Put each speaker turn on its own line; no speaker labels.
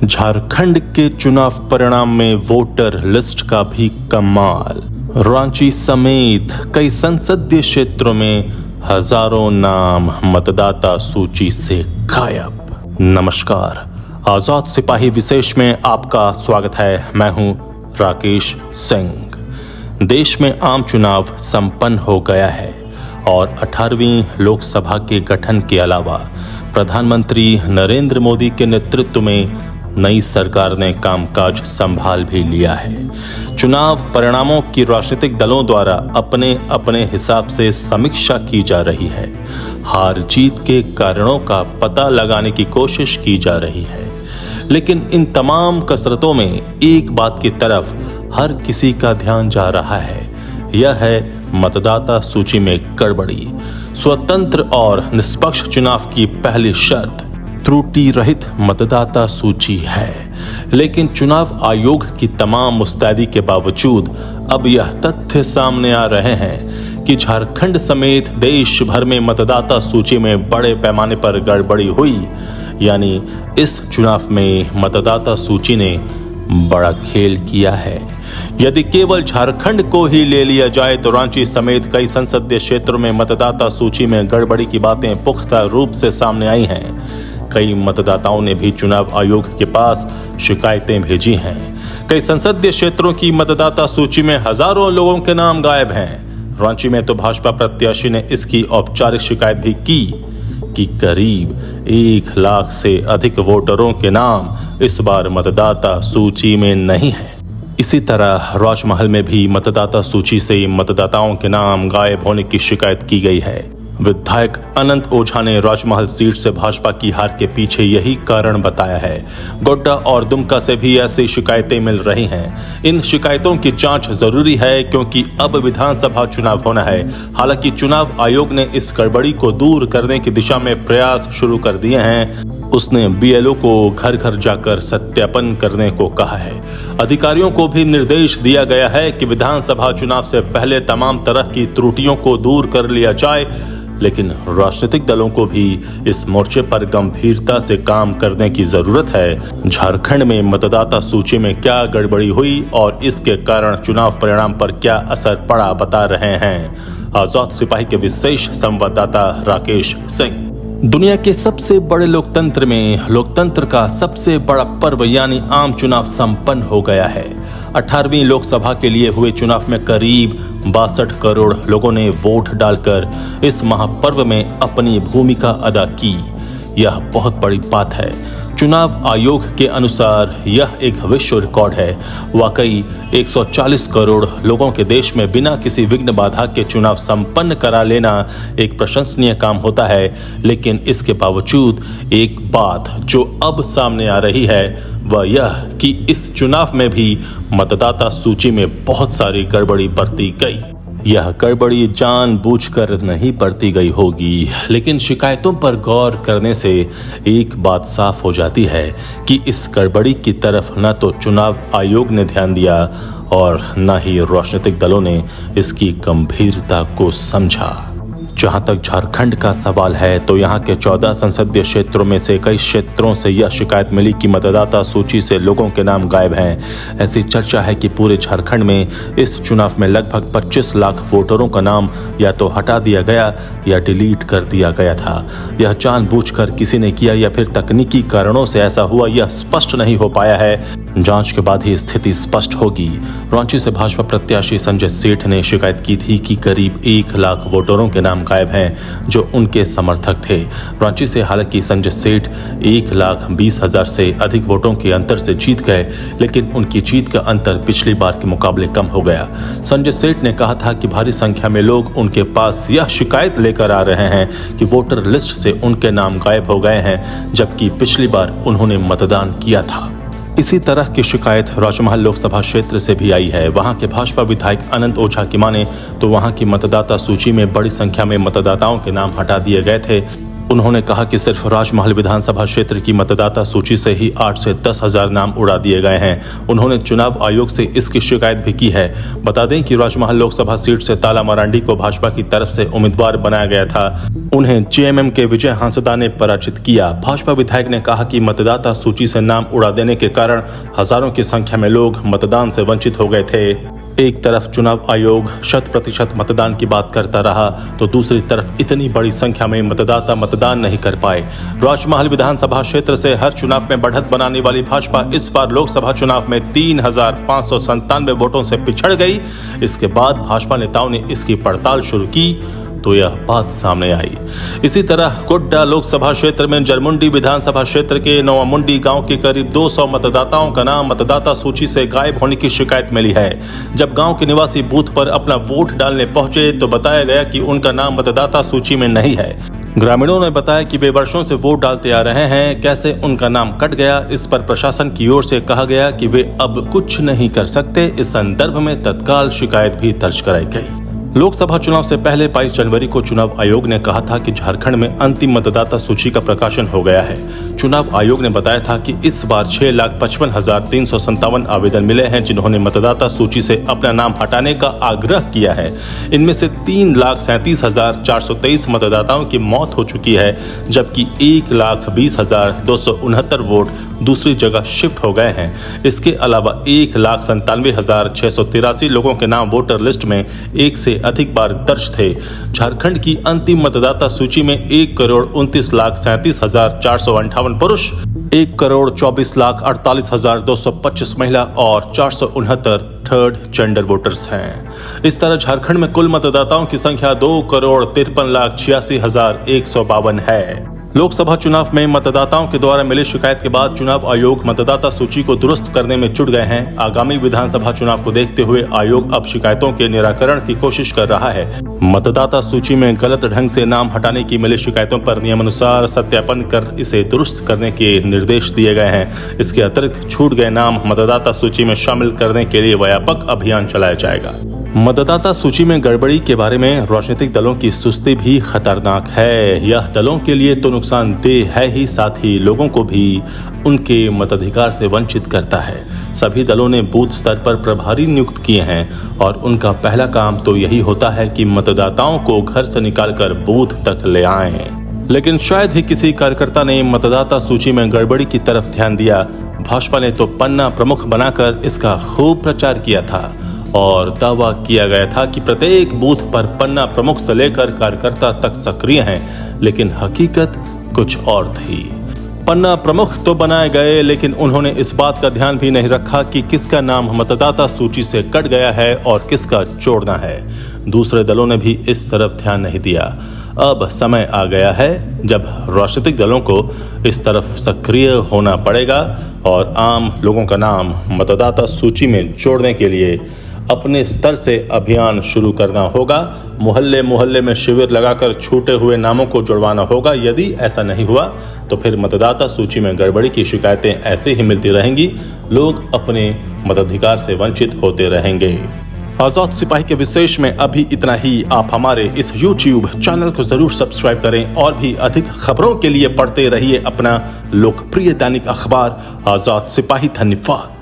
झारखंड के चुनाव परिणाम में वोटर लिस्ट का भी कमाल। रांची समेत कई संसदीय क्षेत्रों में हजारों नाम मतदाता सूची से गायब। नमस्कार, आजाद सिपाही विशेष में आपका स्वागत है। मैं हूं राकेश सिंह। देश में आम चुनाव संपन्न हो गया है और 18वीं लोकसभा के गठन के अलावा प्रधानमंत्री नरेंद्र मोदी के नेतृत्व में नई सरकार ने कामकाज संभाल भी लिया है। चुनाव परिणामों की राजनीतिक दलों द्वारा अपने अपने हिसाब से समीक्षा की जा रही है। हार जीत के कारणों का पता लगाने की कोशिश की जा रही है, लेकिन इन तमाम कसरतों में एक बात की तरफ हर किसी का ध्यान जा रहा है। यह है मतदाता सूची में गड़बड़ी। स्वतंत्र और निष्पक्ष चुनाव की पहली शर्त त्रुटि रहित मतदाता सूची है, लेकिन चुनाव आयोग की तमाम मुस्तैदी के बावजूद अब यह तथ्य सामने आ रहे हैं कि झारखंड समेत देश भर में मतदाता सूची में बड़े पैमाने पर गड़बड़ी हुई। यानी इस चुनाव में मतदाता सूची ने बड़ा खेल किया है। यदि केवल झारखंड को ही ले लिया जाए तो रांची समेत कई संसदीय क्षेत्रों में मतदाता सूची में गड़बड़ी की बातें पुख्ता रूप से सामने आई हैं। कई मतदाताओं ने भी चुनाव आयोग के पास शिकायतें भेजी हैं। कई संसदीय क्षेत्रों की मतदाता सूची में हजारों लोगों के नाम गायब हैं। रांची में तो भाजपा प्रत्याशी ने इसकी औपचारिक शिकायत भी की कि करीब 1 लाख से अधिक वोटरों के नाम इस बार मतदाता सूची में नहीं है। इसी तरह राजमहल में भी मतदाता सूची से मतदाताओं के नाम गायब होने की शिकायत की गई है। विधायक अनंत ओझा ने राजमहल सीट से भाजपा की हार के पीछे यही कारण बताया है। गोड्डा और दुमका से भी ऐसी शिकायतें मिल रही हैं। इन शिकायतों की जांच जरूरी है क्योंकि अब विधानसभा चुनाव होना है। हालांकि चुनाव आयोग ने इस गड़बड़ी को दूर करने की दिशा में प्रयास शुरू कर दिए हैं। उसने बीएलओ को घर घर जाकर सत्यापन करने को कहा है। अधिकारियों को भी निर्देश दिया गया है कि विधानसभा चुनाव से पहले तमाम तरह की त्रुटियों को दूर कर लिया जाए, लेकिन राजनीतिक दलों को भी इस मोर्चे पर गंभीरता से काम करने की जरूरत है। झारखंड में मतदाता सूची में क्या गड़बड़ी हुई और इसके कारण चुनाव परिणाम पर क्या असर पड़ा, बता रहे हैं आजाद सिपाही के विशेष संवाददाता राकेश सिंह। दुनिया के सबसे बड़े लोकतंत्र में लोकतंत्र का सबसे बड़ा पर्व यानी आम चुनाव संपन्न हो गया है। 18वीं लोकसभा के लिए हुए चुनाव में करीब 62 करोड़ लोगों ने वोट डालकर इस महापर्व में अपनी भूमिका अदा की। यह बहुत बड़ी बात है। चुनाव आयोग के अनुसार यह एक विश्व रिकॉर्ड है। वाकई 140 करोड़ लोगों के देश में बिना किसी विघ्न बाधा के चुनाव संपन्न करा लेना एक प्रशंसनीय काम होता है। लेकिन इसके बावजूद एक बात जो अब सामने आ रही है वह यह कि इस चुनाव में भी मतदाता सूची में बहुत सारी गड़बड़ी बरती गई। यह गड़बड़ी जानबूझकर नहीं बरती गई होगी, लेकिन शिकायतों पर गौर करने से एक बात साफ हो जाती है कि इस गड़बड़ी की तरफ न तो चुनाव आयोग ने ध्यान दिया और न ही राजनीतिक दलों ने इसकी गंभीरता को समझा। जहां तक झारखंड का सवाल है तो यहां के 14 संसदीय क्षेत्रों में से कई क्षेत्रों से यह शिकायत मिली कि मतदाता सूची से लोगों के नाम गायब हैं। ऐसी चर्चा है कि पूरे झारखंड में इस चुनाव में लगभग 25 लाख वोटरों का नाम या तो हटा दिया गया या डिलीट कर दिया गया था। यह जानबूझकर किसी ने किया या फिर तकनीकी कारणों से ऐसा हुआ, यह स्पष्ट नहीं हो पाया है। जांच के बाद ही स्थिति स्पष्ट होगी। रांची से भाजपा प्रत्याशी संजय सेठ ने शिकायत की थी कि करीब 1 लाख वोटरों के नाम गायब हैं जो उनके समर्थक थे। रांची से हालांकि संजय सेठ 1,20,000 से अधिक वोटों के अंतर से जीत गए, लेकिन उनकी जीत का अंतर पिछली बार के मुकाबले कम हो गया। संजय सेठ ने कहा था कि भारी संख्या में लोग उनके पास यह शिकायत लेकर आ रहे हैं कि वोटर लिस्ट से उनके नाम गायब हो गए हैं, जबकि पिछली बार उन्होंने मतदान किया था। इसी तरह की शिकायत राजमहल लोकसभा क्षेत्र से भी आई है। वहां के भाजपा विधायक अनंत ओझा की माने तो वहां की मतदाता सूची में बड़ी संख्या में मतदाताओं के नाम हटा दिए गए थे। उन्होंने कहा कि सिर्फ राजमहल विधानसभा क्षेत्र की मतदाता सूची से ही 8 से 10 हजार नाम उड़ा दिए गए हैं। उन्होंने चुनाव आयोग से इसकी शिकायत भी की है। बता दें कि राजमहल लोकसभा सीट से ताला मरांडी को भाजपा की तरफ से उम्मीदवार बनाया गया था। उन्हें जेएमएम के विजय हांसदा ने पराजित किया। भाजपा विधायक ने कहा कि मतदाता सूची से नाम उड़ा देने के कारण हजारों की संख्या में लोग मतदान से वंचित हो गए थे। एक तरफ चुनाव आयोग 100% मतदान की बात करता रहा तो दूसरी तरफ इतनी बड़ी संख्या में मतदाता मतदान नहीं कर पाए। राजमहल विधानसभा क्षेत्र से हर चुनाव में बढ़त बनाने वाली भाजपा इस बार लोकसभा चुनाव में 3,597 वोटों से पिछड़ गई। इसके बाद भाजपा नेताओं ने इसकी पड़ताल शुरू की तो यह बात सामने आई। इसी तरह गोड्डा लोकसभा क्षेत्र में जरमुंडी विधानसभा क्षेत्र के नवामुंडी गांव के करीब 200 मतदाताओं का नाम मतदाता सूची से गायब होने की शिकायत मिली है। जब गांव के निवासी बूथ पर अपना वोट डालने पहुंचे तो बताया गया कि उनका नाम मतदाता सूची में नहीं है। ग्रामीणों ने बताया कि वे वर्षों से वोट डालते आ रहे हैं, कैसे उनका नाम कट गया। इस पर प्रशासन की ओर से कहा गया कि वे अब कुछ नहीं कर सकते। इस संदर्भ में तत्काल शिकायत भी दर्ज कराई गई। लोकसभा चुनाव से पहले 22 जनवरी को चुनाव आयोग ने कहा था कि झारखंड में अंतिम मतदाता सूची का प्रकाशन हो गया है। चुनाव आयोग ने बताया था कि इस बार 6,55,357 आवेदन मिले हैं जिन्होंने मतदाता सूची से अपना नाम हटाने का आग्रह किया है। इनमें से 3,37,423 मतदाताओं की मौत हो चुकी है, जबकि 1,20,269 वोट दूसरी जगह शिफ्ट हो गए हैं। इसके अलावा 1,97,683 लोगों के नाम वोटर लिस्ट में एक से अधिक बार दर्ज थे। झारखंड की अंतिम मतदाता सूची में 1,29,37,458 पुरुष, 1,24,48,225 महिला और 469 थर्ड जेंडर वोटर्स हैं। इस तरह झारखंड में कुल मतदाताओं की संख्या 2,53,86,152 है। लोकसभा चुनाव में मतदाताओं के द्वारा मिली शिकायत के बाद चुनाव आयोग मतदाता सूची को दुरुस्त करने में जुट गए हैं। आगामी विधानसभा चुनाव को देखते हुए आयोग अब शिकायतों के निराकरण की कोशिश कर रहा है। मतदाता सूची में गलत ढंग से नाम हटाने की मिली शिकायतों पर नियमानुसार सत्यापन कर इसे दुरुस्त करने के निर्देश दिए गए हैं। इसके अतिरिक्त छूट गए नाम मतदाता सूची में शामिल करने के लिए व्यापक अभियान चलाया जाएगा। मतदाता सूची में गड़बड़ी के बारे में राजनीतिक दलों की सुस्ती भी खतरनाक है। यह दलों के लिए तो नुकसानदेह है ही, साथ ही लोगों को भी उनके मताधिकार से वंचित करता है। सभी दलों ने बूथ स्तर पर प्रभारी नियुक्त किए हैं और उनका पहला काम तो यही होता है कि मतदाताओं को घर से निकालकर बूथ तक ले आएं। लेकिन शायद ही किसी कार्यकर्ता ने मतदाता सूची में गड़बड़ी की तरफ ध्यान दिया। भाजपा ने तो पन्ना प्रमुख बनाकर इसका खूब प्रचार किया था और दावा किया गया था कि प्रत्येक बूथ पर पन्ना प्रमुख से लेकर कार्यकर्ता तक सक्रिय हैं, लेकिन हकीकत कुछ और थी। पन्ना प्रमुख तो बनाए गए, लेकिन उन्होंने इस बात का ध्यान भी नहीं रखा कि किसका नाम मतदाता सूची से कट गया है और किसका जोड़ना है। दूसरे दलों ने भी इस तरफ ध्यान नहीं दिया। अब समय आ गया है जब राजनीतिक दलों को इस तरफ सक्रिय होना पड़ेगा और आम लोगों का नाम मतदाता सूची में जोड़ने के लिए अपने स्तर से अभियान शुरू करना होगा। मोहल्ले मोहल्ले में शिविर लगाकर छूटे हुए नामों को जुड़वाना होगा। यदि ऐसा नहीं हुआ तो फिर मतदाता सूची में गड़बड़ी की शिकायतें ऐसे ही मिलती रहेंगी। लोग अपने मताधिकार से वंचित होते रहेंगे। आजाद सिपाही के विशेष में अभी इतना ही। आप हमारे इस YouTube चैनल को जरूर सब्सक्राइब करें और भी अधिक खबरों के लिए पढ़ते रहिए अपना लोकप्रिय दैनिक अखबार आजाद सिपाही। धन्यवाद।